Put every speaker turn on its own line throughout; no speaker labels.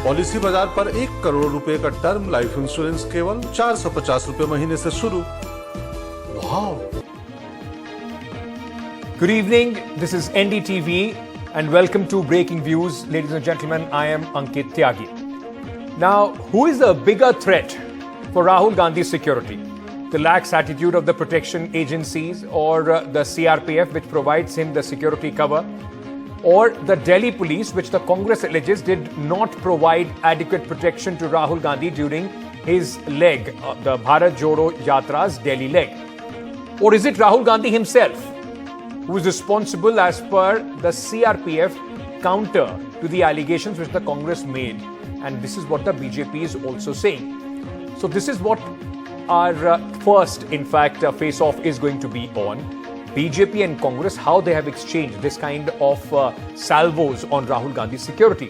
Policy बाजार पर 1 करोड़ रुपए का टर्म लाइफ इंश्योरेंस केवल 450 रुपए महीने से शुरू। वाव!
Good evening, this is NDTV and welcome to Breaking Views. Ladies and gentlemen, I am Ankit Tyagi. Now, who is the bigger threat for Rahul Gandhi's security? The lax attitude of the protection agencies or the CRPF which provides him the security cover, or the Delhi police which the Congress alleges did not provide adequate protection to Rahul Gandhi during his leg, the Bharat Jodo Yatra's Delhi leg? Or is it Rahul Gandhi himself who is responsible as per the CRPF counter to the allegations which the Congress made? And this is what the BJP is also saying. So this is what our first, in fact, face-off is going to be on. BJP and Congress, how they have exchanged this kind of salvos on Rahul Gandhi's security.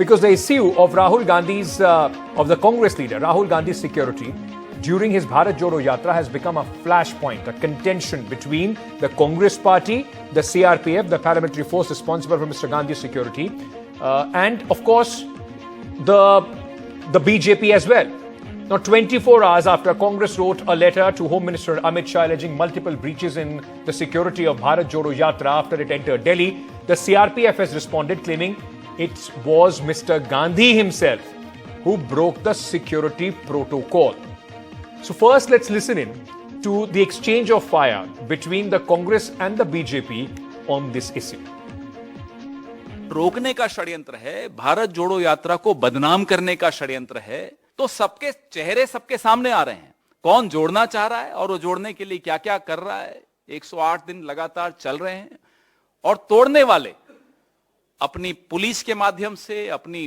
Because the issue of Rahul Gandhi's, of the Congress leader, Rahul Gandhi's security during his Bharat Jodo Yatra has become a flashpoint, a contention between the Congress party, the CRPF, the paramilitary force responsible for Mr. Gandhi's security, and of course, the BJP as well. Now, 24 hours after Congress wrote a letter to Home Minister Amit Shah alleging multiple breaches in the security of Bharat Jodo Yatra after it entered Delhi, the CRPF has responded claiming it was Mr. Gandhi himself who broke the security protocol. So first, let's listen in to the exchange of fire between the Congress and the BJP on this issue.
रोकने का षड्यंत्र है, भारत जोड़ो यात्रा को बदनाम करने का षड्यंत्र है, तो सबके चेहरे सबके सामने आ रहे हैं। कौन जोड़ना चाह रहा है और वो जोड़ने के लिए क्या-क्या कर रहा है। 108 दिन लगातार चल रहे हैं और तोड़ने वाले अपनी पुलिस के माध्यम से, अपनी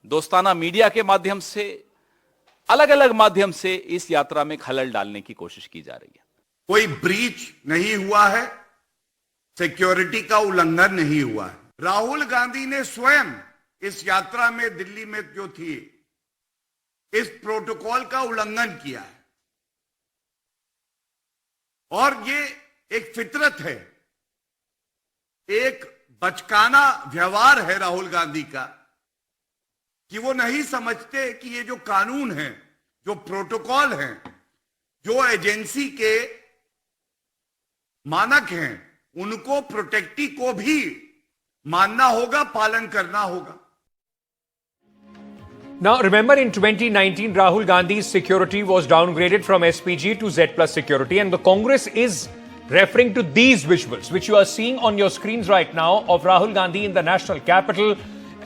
दोस्ताना मीडिया के माध्यम से, अलग-अलग माध्यम से इस यात्रा में खलल डालने की कोशिश की जा रही है।
कोई ब्रीच नहीं हुआ है, सिक्योरिटी का उल्लंघन नहीं हुआ है। राहुल गांधी ने स्वयं इस यात्रा में दिल्ली में जो थी, इस प्रोटोकॉल का उल्लंघन किया है और ये एक फितरत है, एक बचकाना व्यवहार है राहुल गांधी का कि वो नहीं समझते कि ये जो कानून है, जो प्रोटोकॉल है, जो एजेंसी के मानक हैं, उनको प्रोटेक्टी को भी मानना होगा, पालन करना होगा।
Now, remember in 2019, Rahul Gandhi's security was downgraded from SPG to Z plus security, and the Congress is referring to these visuals, which you are seeing on your screens right now, of Rahul Gandhi in the national capital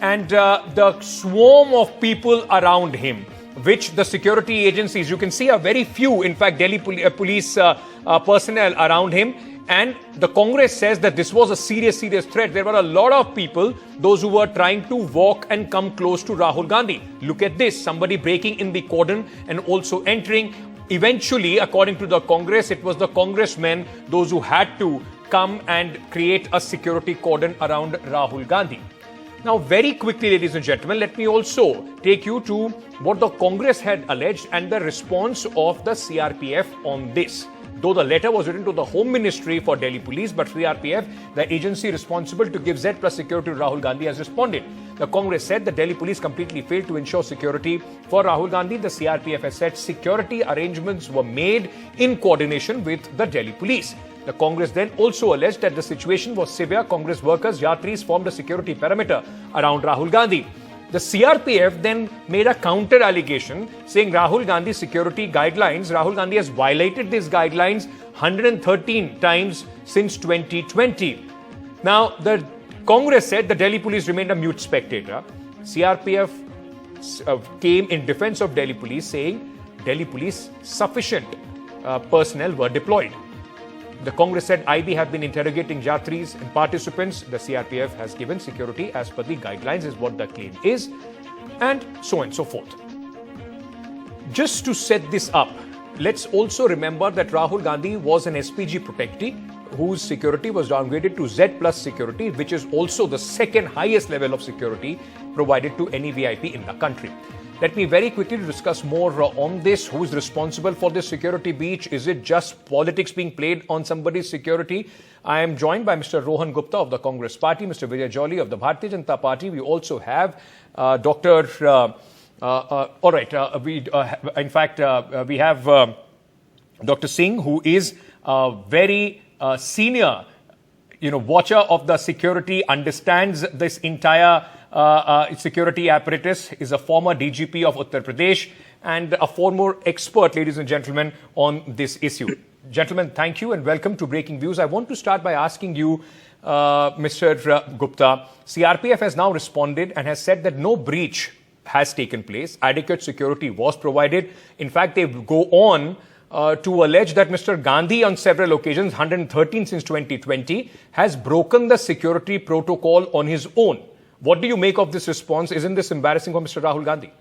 and the swarm of people around him, which the security agencies, you can see a very few, in fact, Delhi police personnel around him. And the Congress says that this was a serious threat. There were a lot of people, those who were trying to walk and come close to Rahul Gandhi. Look at this, somebody breaking in the cordon and also entering. Eventually, according to the Congress, it was the congressmen, those who had to come and create a security cordon around Rahul Gandhi. Now, very quickly, ladies and gentlemen, let me also take you to what the Congress had alleged and the response of the CRPF on this. Though the letter was written to the Home Ministry for Delhi Police, but CRPF, the agency responsible to give Z plus security to Rahul Gandhi, has responded. The Congress said the Delhi Police completely failed to ensure security for Rahul Gandhi. The CRPF has said security arrangements were made in coordination with the Delhi Police. The Congress then also alleged that the situation was severe. Congress workers, yatris formed a security perimeter around Rahul Gandhi. The CRPF then made a counter allegation saying Rahul Gandhi's security guidelines, Rahul Gandhi has violated these guidelines 113 times since 2020. Now, the Congress said the Delhi police remained a mute spectator. CRPF came in defense of Delhi police, saying Delhi police sufficient personnel were deployed. The Congress said IB have been interrogating yatris and participants. The CRPF has given security as per the guidelines, is what the claim is, and so on and so forth. Just to set this up, let's also remember that Rahul Gandhi was an SPG protectee whose security was downgraded to Z plus security, which is also the second highest level of security provided to any VIP in the country. Let me very quickly discuss more on this. Who's responsible for this security breach? Is it just politics being played on somebody's security? I am joined by Mr. Rohan Gupta of the Congress Party, Mr. Vijay Jolly of the Bharatiya Janata Party. We also have we have Dr. Singh, who is a very senior, watcher of the security, understands this entire security apparatus, is a former DGP of Uttar Pradesh and a former expert, ladies and gentlemen, on this issue. Gentlemen, thank you and welcome to Breaking Views. I want to start by asking you, Mr. Gupta, CRPF has now responded and has said that no breach has taken place. Adequate security was provided. In fact, they go on to allege that Mr. Gandhi on several occasions, 113 since 2020, has broken the security protocol on his own. What do you make of this response? Isn't this embarrassing for Mr. Rahul Gandhi?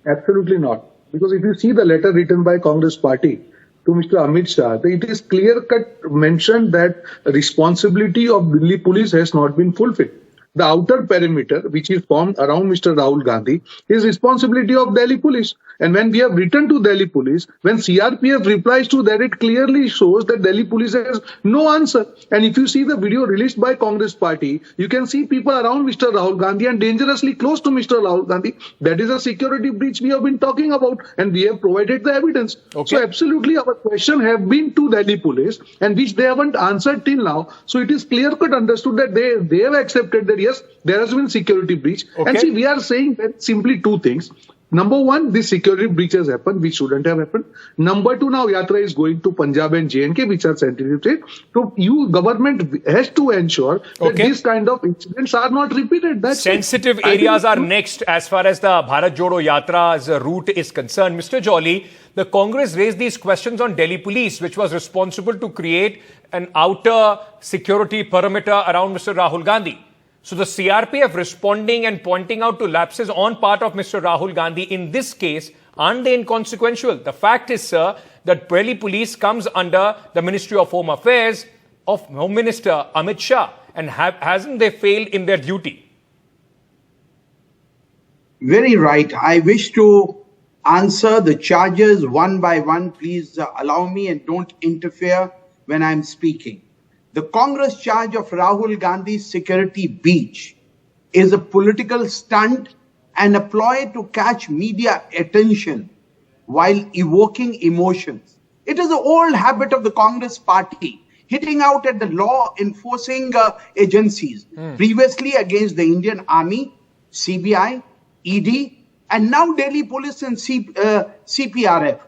Absolutely not. Because if you see the letter written by Congress Party to Mr. Amit Shah, it is clear-cut mentioned that responsibility of Delhi police has not been fulfilled. The outer perimeter, which is formed around Mr. Rahul Gandhi, is responsibility of Delhi police. And when we have written to Delhi police, when CRPF replies to that, it clearly shows that Delhi police has no answer. And if you see the video released by Congress Party, you can see people around Mr. Rahul Gandhi and dangerously close to Mr. Rahul Gandhi. That is a security breach we have been talking about, and we have provided the evidence. Okay. So absolutely our question have been to Delhi police, and which they haven't answered till now. So it is clear-cut understood that they have accepted that yes, there has been security breach. Okay. And see, we are saying that simply two things. Number one, this security breach has happened, which shouldn't have happened. Number two, now Yatra is going to Punjab and J&K, which are sensitive states. So government has to ensure that these kind of incidents are not repeated. That's
sensitive areas are next as far as the Bharat Jodo Yatra's route is concerned. Mr. Jolly, the Congress raised these questions on Delhi police, which was responsible to create an outer security perimeter around Mr. Rahul Gandhi. So the CRPF responding and pointing out to lapses on part of Mr. Rahul Gandhi in this case, aren't they inconsequential? The fact is, sir, that Delhi police comes under the Ministry of Home Affairs of Home Minister Amit Shah, and hasn't they failed in their duty?
Very right. I wish to answer the charges one by one. Please allow me and don't interfere when I'm speaking. The Congress charge of Rahul Gandhi's security breach is a political stunt and a ploy to catch media attention while evoking emotions. It is an old habit of the Congress Party, hitting out at the law enforcing agencies, previously against the Indian Army, CBI, ED, and now Delhi Police and CPRF.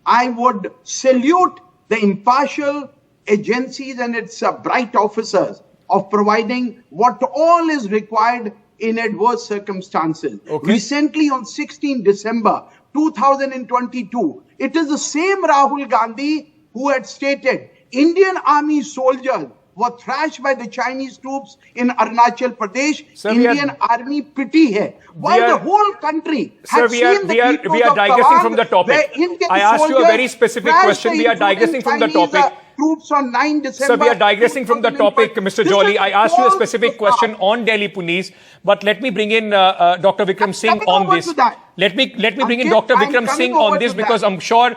I would salute the impartial agencies and its bright officers of providing what all is required in adverse circumstances. Recently, on 16 December 2022, it is the same Rahul Gandhi who had stated Indian Army soldiers were thrashed by the Chinese troops in Arunachal Pradesh. Sir, Indian Army pity hai. While the whole country has seen the videos
we are digressing from the topic. I asked you a very specific question. We are digressing from the topic.
Troops on 9 December.
Sir, we are digressing from the topic, Mr. Jolly. I asked you a specific question on Delhi police, but let me bring in Dr. Vikram Singh on this. Let me bring in Dr. Vikram Singh on this because I'm sure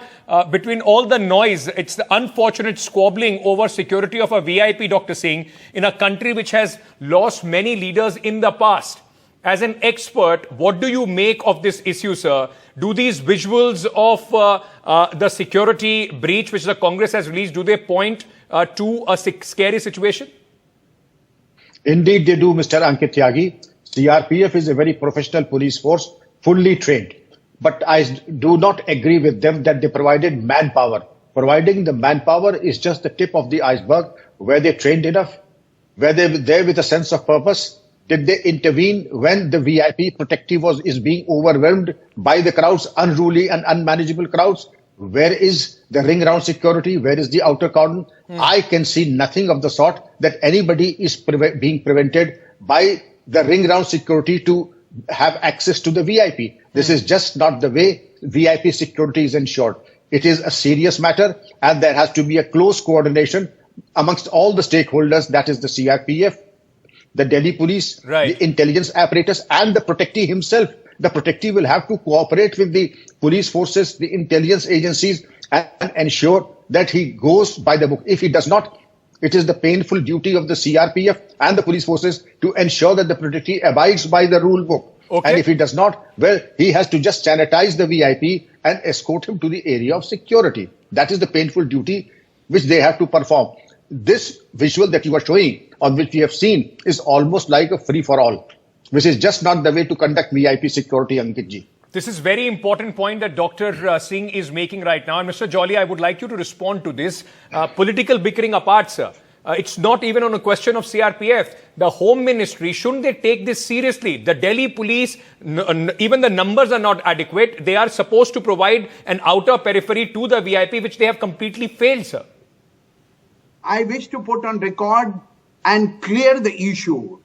between all the noise, it's the unfortunate squabbling over security of a VIP, Dr. Singh, in a country which has lost many leaders in the past. As an expert, what do you make of this issue, sir? Do these visuals of the security breach which the Congress has released, do they point to a scary situation?
Indeed, they do, Mr. Ankit Tyagi. CRPF is a very professional police force, fully trained. But I do not agree with them that they provided manpower. Providing the manpower is just the tip of the iceberg. Were they trained enough? Were they there with a sense of purpose? Did they intervene when the VIP protective is being overwhelmed by the crowds, unruly and unmanageable crowds? Where is the ring round security? Where is the outer cordon? I can see nothing of the sort that anybody is being prevented by the ring round security to have access to the VIP. This is just not the way VIP security is ensured. It is a serious matter and there has to be a close coordination amongst all the stakeholders, that is the CRPF, the Delhi police, the intelligence apparatus and the protectee himself. the protectee will have to cooperate with the police forces, the intelligence agencies, and ensure that he goes by the book. If he does not, it is the painful duty of the CRPF and the police forces to ensure that the protectee abides by the rule book.
Okay.
And if he does not, well, he has to just sanitize the VIP and escort him to the area of security. That is the painful duty which they have to perform. This visual that you are showing, on which we have seen, is almost like a free-for-all, which is just not the way to conduct VIP security, Ankit ji.
This is very important point that Dr. Singh is making right now. And Mr. Jolly, I would like you to respond to this. Political bickering apart, sir. It's not even on a question of CRPF. The Home Ministry, shouldn't they take this seriously? The Delhi police, even the numbers are not adequate. They are supposed to provide an outer periphery to the VIP, which they have completely failed, sir.
I wish to put on record and clear the issue.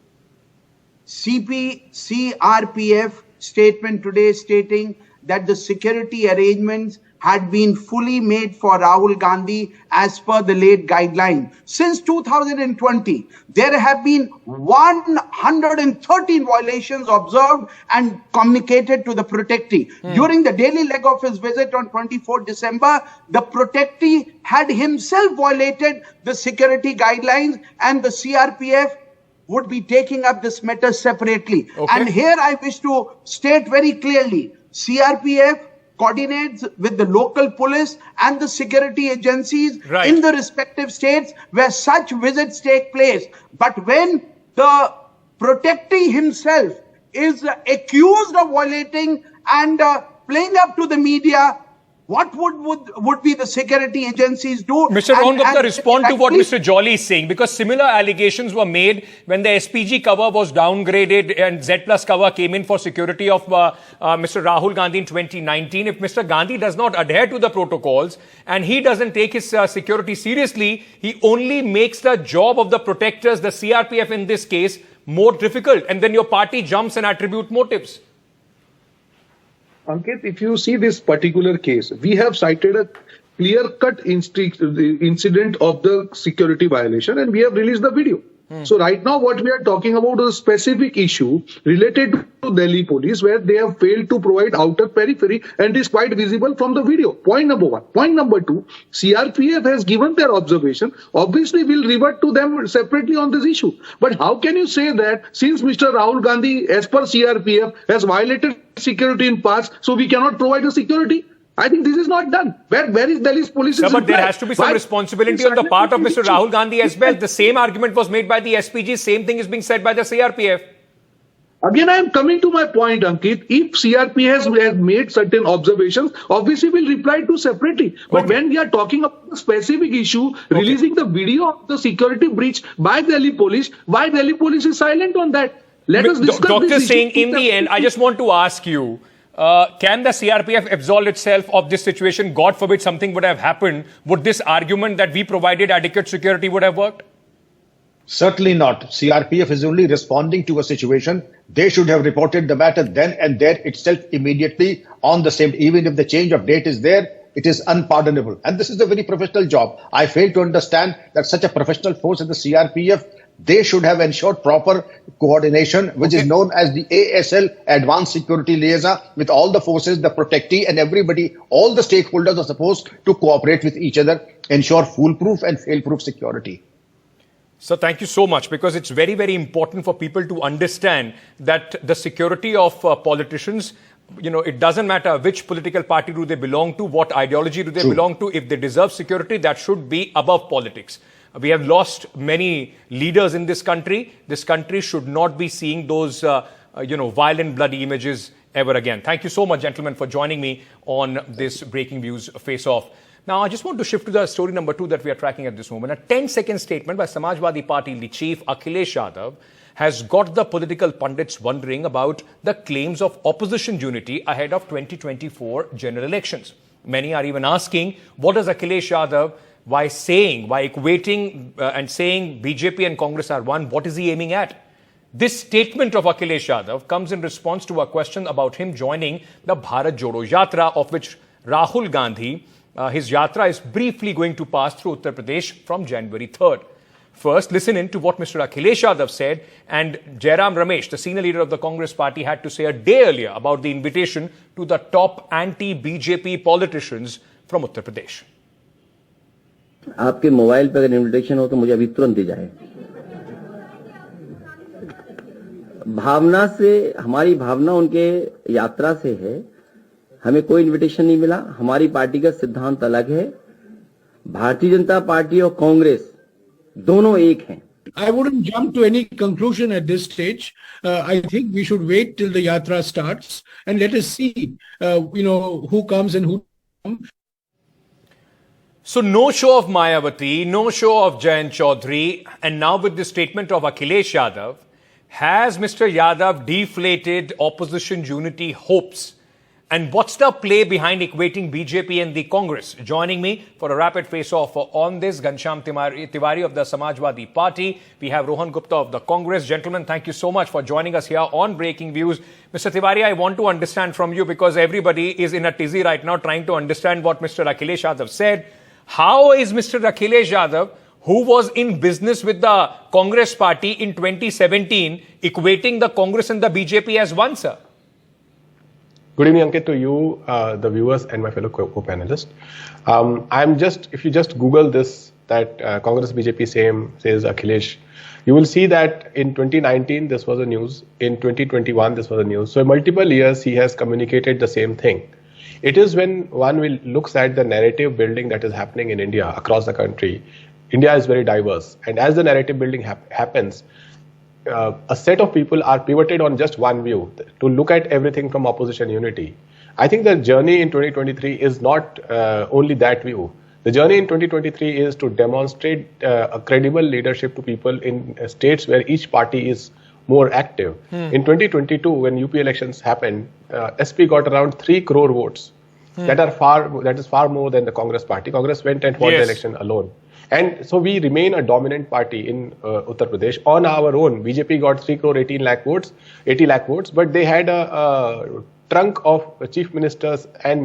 CRPF statement today stating that the security arrangements had been fully made for Rahul Gandhi as per the late guideline. Since 2020, there have been 113 violations observed and communicated to the protectee. During the daily leg of his visit on 24 December, the protectee had himself violated the security guidelines, and the CRPF would be taking up this matter separately.
Okay.
And here I wish to state very clearly, CRPF coordinates with the local police and the security agencies in the respective states where such visits take place. But when the protectee himself is accused of violating and playing up to the media, what would be the security agencies do?
Mr. Rahul Gupta, respond to what Mr. Jolly is saying, because similar allegations were made when the SPG cover was downgraded and Z Plus cover came in for security of Mr. Rahul Gandhi in 2019. If Mr. Gandhi does not adhere to the protocols and he doesn't take his security seriously, he only makes the job of the protectors, the CRPF in this case, more difficult. And then your party jumps and attribute motives.
Ankit, if you see this particular case, we have cited a clear-cut incident of the security violation, and we have released the video. So right now what we are talking about is a specific issue related to Delhi police, where they have failed to provide outer periphery, and is quite visible from the video. Point number one. Point number two, CRPF has given their observation. Obviously, we'll revert to them separately on this issue. But how can you say that since Mr. Rahul Gandhi, as per CRPF, has violated security in past, so we cannot provide the security? I think this is not done. Where is Delhi's police?
Sir, but there has to be some responsibility on the part of Mr. Rahul Gandhi as well. The same argument was made by the SPG. Same thing is being said by the CRPF.
Again, I am coming to my point, Ankit. If CRPF has made certain observations, obviously we'll reply to separately. But when we are talking about a specific issue, releasing the video of the security breach by Delhi police, why Delhi police is silent on that? Let us discuss
Dr.
this
Singh,
issue.
in the end, I just want to ask you, can the CRPF absolve itself of this situation? God forbid something would have happened. Would this argument that we provided adequate security would have worked?
Certainly not. CRPF is only responding to a situation. They should have reported the matter then and there itself immediately on the same. Even if the change of date is there, it is unpardonable. And this is a very professional job. I fail to understand that such a professional force as the CRPF, they should have ensured proper coordination, which is known as the ASL, Advanced Security Liaison, with all the forces, the protectee and everybody. All the stakeholders are supposed to cooperate with each other, ensure foolproof and fail-proof security.
So thank you so much, because it's very, very important for people to understand that the security of politicians, you know, it doesn't matter which political party do they belong to, what ideology do they belong to. If they deserve security, that should be above politics. We have lost many leaders in this country. This country should not be seeing those, violent, bloody images ever again. Thank you so much, gentlemen, for joining me on this Breaking Views Face-Off. Now, I just want to shift to the story number 2 that we are tracking at this moment. A 10-second statement by Samajwadi Party chief Akhilesh Yadav has got the political pundits wondering about the claims of opposition unity ahead of 2024 general elections. Many are even asking, what does Akhilesh Yadav, why equating and saying BJP and Congress are one, what is he aiming at? This statement of Akhilesh Yadav comes in response to a question about him joining the Bharat Jodo Yatra, of which Rahul Gandhi, his yatra is briefly going to pass through Uttar Pradesh from January 3rd. First, listen in to what Mr. Akhilesh Yadav said and Jairam Ramesh, the senior leader of the Congress party, had to say a day earlier about the invitation to the top anti-BJP politicians from Uttar Pradesh.
आपके mobile पर अगर invitation हो तो मुझे अभी तुरंत दी जाए। भावना से, हमारी भावना उनके यात्रा से है। हमें कोई इनविटेशन नहीं मिला। हमारी पार्टी का सिद्धांत अलग है। भारतीय जनता पार्टी और कांग्रेस दोनों एक हैं।
I wouldn't jump to any conclusion at this stage. I think we should wait till the yatra starts and let us see, who comes and who comes.
So no show of Mayawati, no show of Jayant Chaudhary, and now with the statement of Akhilesh Yadav, has Mr. Yadav deflated opposition unity hopes? And what's the play behind equating BJP and the Congress? Joining me for a rapid face-off on this, Ghanshyam Tiwari of the Samajwadi Party. We have Rohan Gupta of the Congress. Gentlemen, thank you so much for joining us here on Breaking Views. Mr. Tiwari, I want to understand from you, because everybody is in a tizzy right now trying to understand what Mr. Akhilesh Yadav said. How is Mr. Akhilesh Yadav, who was in business with the Congress party in 2017, equating the Congress and the BJP as one, sir?
Good evening, Ankit, to you, the viewers, and my fellow co-panelists. If you just Google this, that Congress BJP same says Akhilesh, you will see that in 2019 this was a news, in 2021 this was a news. So in multiple years he has communicated the same thing. It is when one looks at the narrative building that is happening in India, across the country. India is very diverse, and as the narrative building happens, a set of people are pivoted on just one view, to look at everything from opposition unity. I think the journey in 2023 is not only that view. The journey in 2023 is to demonstrate a credible leadership to people in states where each party is more active. In 2022, when UP elections happened, SP got around 3 crore votes. That is far more than the Congress party. Congress went and won the election alone. And so we remain a dominant party in Uttar Pradesh on our own. BJP got 3 crore 80 lakh votes, but they had a trunk of chief ministers and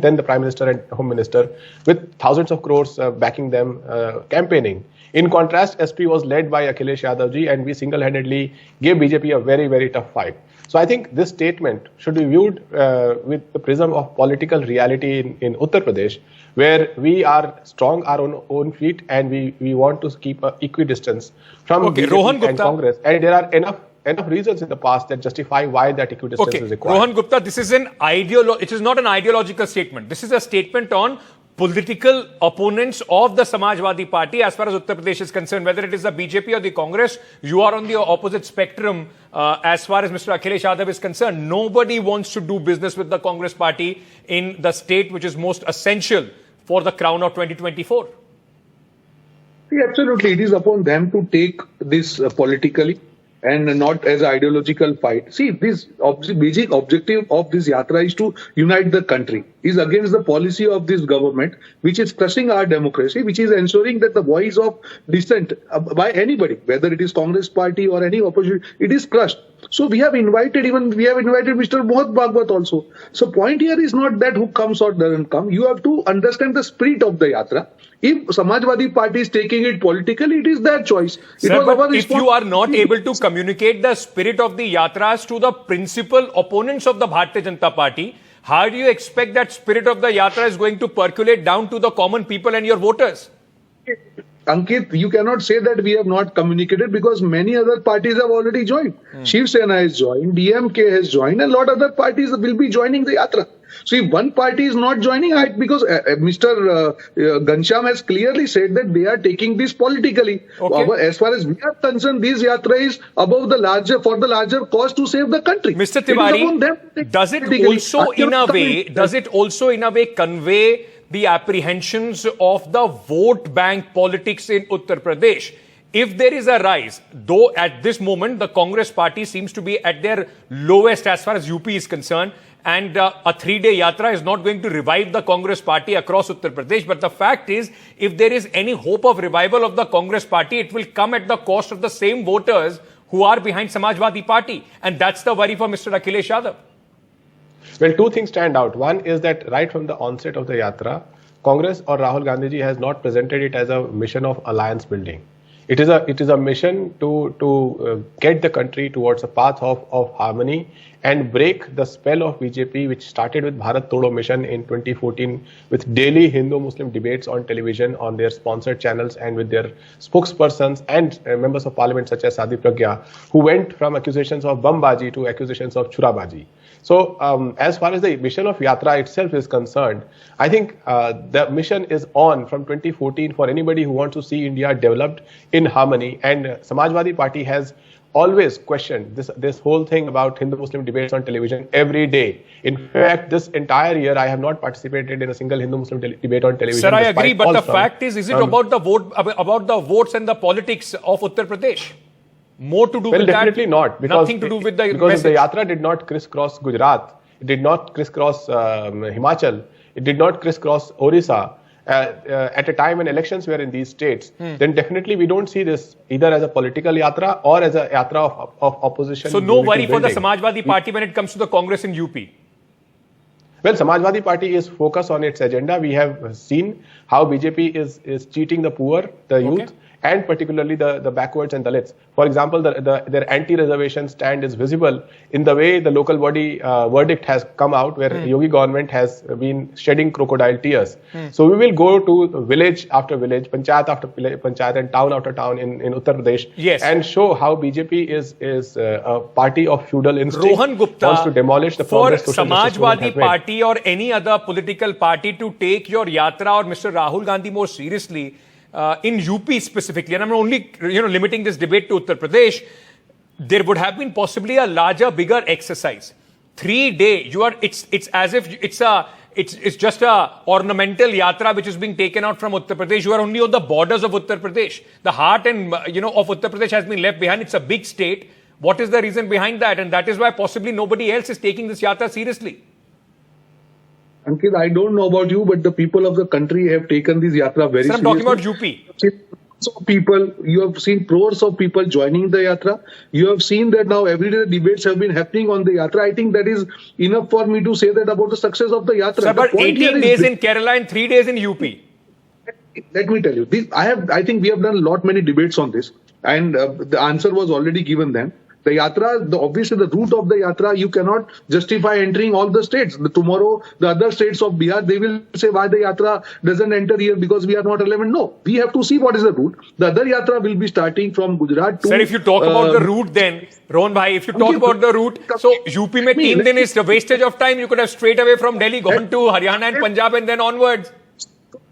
then the Prime Minister and Home Minister with thousands of crores backing them, campaigning. In contrast, SP was led by Akhilesh Yadav ji, and we single-handedly gave BJP a very, very tough fight. So I think this statement should be viewed with the prism of political reality in Uttar Pradesh, where we are strong our own feet and we want to keep an equidistance from BJP and Congress. And there are enough reasons in the past that justify why that equidistance is required.
Rohan Gupta, this is it is not an ideological statement. This is a statement on political opponents of the Samajwadi Party as far as Uttar Pradesh is concerned. Whether it is the BJP or the Congress, you are on the opposite spectrum as far as Mr. Akhilesh Yadav is concerned. Nobody wants to do business with the Congress Party in the state which is most essential for the crown of 2024.
Absolutely. It is upon them to take this politically and not as an ideological fight. See, this basic objective of this yatra is to unite the country, is against the policy of this government, which is crushing our democracy, which is ensuring that the voice of dissent by anybody, whether it is Congress party or any opposition, it is crushed. So we have invited Mr. Mohit Bhagwat also. So point here is not that who comes or doesn't come. You have to understand the spirit of the yatra. If Samajwadi Party is taking it politically, it is their choice.
Sir, but if you are not able to communicate the spirit of the yatras to the principal opponents of the Bharatiya Janata Party, how do you expect that spirit of the yatra is going to percolate down to the common people and your voters?
Ankit, you cannot say that we have not communicated, because many other parties have already joined. Shiv Sena has joined, DMK has joined, and a lot of other parties will be joining the yatra. So if one party is not joining, because Mr. Ghanshyam has clearly said that they are taking this politically. Okay. As far as we are concerned, this yatra is above the larger cause to save the country.
Mr. Tiwari, does it also in a way convey the apprehensions of the vote bank politics in Uttar Pradesh? If there is a rise, though at this moment the Congress party seems to be at their lowest as far as UP is concerned, and a 3-day yatra is not going to revive the Congress party across Uttar Pradesh. But the fact is, if there is any hope of revival of the Congress party, it will come at the cost of the same voters who are behind Samajwadi Party. And that's the worry for Mr. Akhilesh Yadav.
Well, two things stand out. One is that right from the onset of the yatra, Congress or Rahul Gandhi ji has not presented it as a mission of alliance building. It is a mission to get the country towards a path of harmony and break the spell of BJP, which started with Bharat Jodo mission in 2014 with daily Hindu-Muslim debates on television on their sponsored channels and with their spokespersons and members of parliament such as Sadhi Pragya, who went from accusations of bambaji to accusations of churabaji. So as far as the mission of Yatra itself is concerned, I think the mission is on from 2014 for anybody who wants to see India developed in harmony. And Samajwadi Party has always questioned this whole thing about Hindu-Muslim debates on television every day. In fact, this entire year, I have not participated in a single Hindu-Muslim debate on television.
Sir, I agree, but the fact is it about the votes and the politics of Uttar Pradesh? More to do with that?
Well, definitely not.
Nothing to do with the
because the Yatra did not crisscross Gujarat. It did not crisscross Himachal. It did not crisscross Orissa. At a time when elections were in these states, then definitely we don't see this either as a political yatra or as a yatra of opposition.
So no worry for the Samajwadi Party when it comes to the Congress in UP?
Well, Samajwadi Party is focused on its agenda. We have seen how BJP is cheating the poor, the youth, and particularly the backwards and Dalits. For example, their anti-reservation stand is visible in the way the local body verdict has come out, where Yogi government has been shedding crocodile tears. So we will go to village after village, panchayat after panchayat, and town after town in Uttar Pradesh, and show how BJP is a party of feudal instinct.
Rohan Gupta,
wants to demolish the
for
progress
Samajwadi Party or any other political party to take your yatra or Mr. Rahul Gandhi more seriously, in UP specifically, and I'm only limiting this debate to Uttar Pradesh, there would have been possibly a larger, bigger exercise. 3 days, it's as if it's just a ornamental yatra which is being taken out from Uttar Pradesh. You are only on the borders of Uttar Pradesh. The heart and of Uttar Pradesh has been left behind. It's a big state. What is the reason behind that? And that is why possibly nobody else is taking this yatra seriously.
Ankit, I don't know about you, but the people of the country have taken this yatra very seriously.
I'm talking about UP.
So you have seen crores of people joining the yatra. You have seen that now every day debates have been happening on the yatra. I think that is enough for me to say that about the success of the yatra.
Sir, but 18 days in Kerala and 3 days in UP.
Let me tell you, I think we have done many debates on this, and the answer was already given then. The yatra, obviously the route of the yatra, you cannot justify entering all the states. Tomorrow, the other states of Bihar, they will say why the yatra doesn't enter here because we are not relevant. No, we have to see what is the route. The other yatra will be starting from Gujarat to...
Sir, if you talk about the route then, Rohan bhai, if you talk about the route, so UP mein 3 din is a wastage of time. You could have straight away from Delhi gone to Haryana and Punjab and then onwards.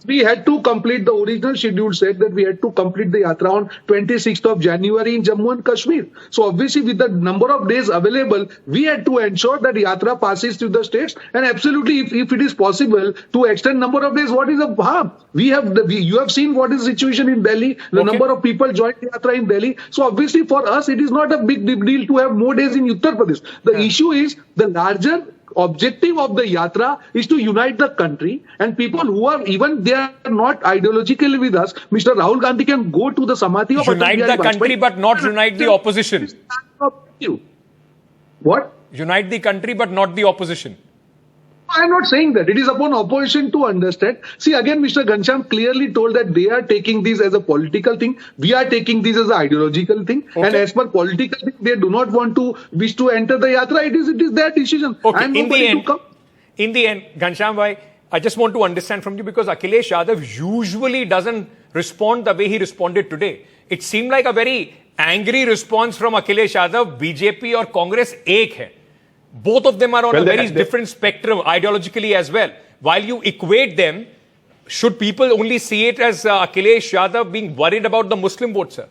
We had to complete, the original schedule said that we had to complete the yatra on 26th of January in Jammu and Kashmir. So obviously with the number of days available, we had to ensure that yatra passes through the states, and absolutely if it is possible to extend number of days, what is the harm? You have seen what is the situation in Delhi, the number of people joined the yatra in Delhi. So obviously for us, it is not a big deal to have more days in Uttar Pradesh. The issue is the larger objective of the yatra is to unite the country, and people who are even they are not ideologically with us, Mr. Rahul Gandhi can go to the Samadhi of
unite the country but not unite the opposition.
What?
Unite the country but not the opposition.
I am not saying that. It is upon opposition to understand. See, again, Mr. Ghanshyam clearly told that they are taking this as a political thing. We are taking this as an ideological thing. Okay. And as per political thing, they do not want to wish to enter the yatra. It is their decision.
Okay. In the end, Ghanshyam bhai, I just want to understand from you, because Akhilesh Yadav usually doesn't respond the way he responded today. It seemed like a very angry response from Akhilesh Yadav. BJP or Congress ek hai. Both of them are on a very different spectrum ideologically as well. While you equate them, should people only see it as Akhilesh Yadav being worried about the Muslim vote, sir?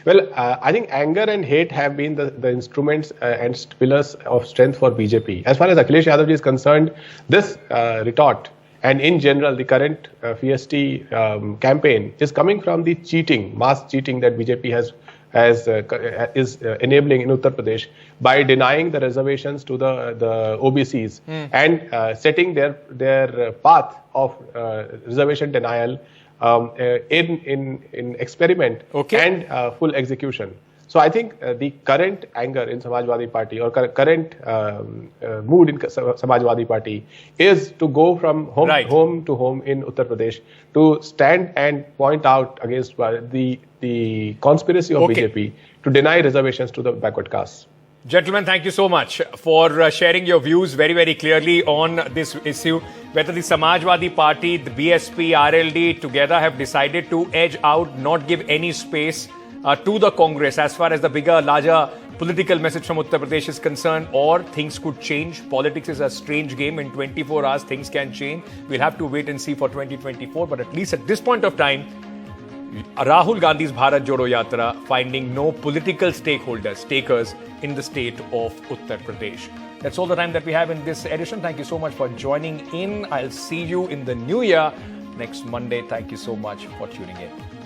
Well, I think anger and hate have been the instruments and pillars of strength for BJP. As far as Akhilesh Yadav is concerned, this retort and in general the current FST campaign is coming from the mass cheating that BJP is enabling in Uttar Pradesh by denying the reservations to the OBCs and setting their path of reservation denial in experiment and full execution. So I think the current anger in Samajwadi Party or current mood in Samajwadi Party is to go from home to home in Uttar Pradesh to stand and point out against the conspiracy of BJP to deny reservations to the backward castes.
Gentlemen, thank you so much for sharing your views very, very clearly on this issue. Whether the Samajwadi Party, the BSP, RLD together have decided to edge out, not give any space to the Congress as far as the bigger, larger political message from Uttar Pradesh is concerned, or things could change. Politics is a strange game. In 24 hours, things can change. We'll have to wait and see for 2024. But at least at this point of time, Rahul Gandhi's Bharat Jodo Yatra finding no political takers in the state of Uttar Pradesh. That's all the time that we have in this edition. Thank you so much for joining in. I'll see you in the new year next Monday. Thank you so much for tuning in.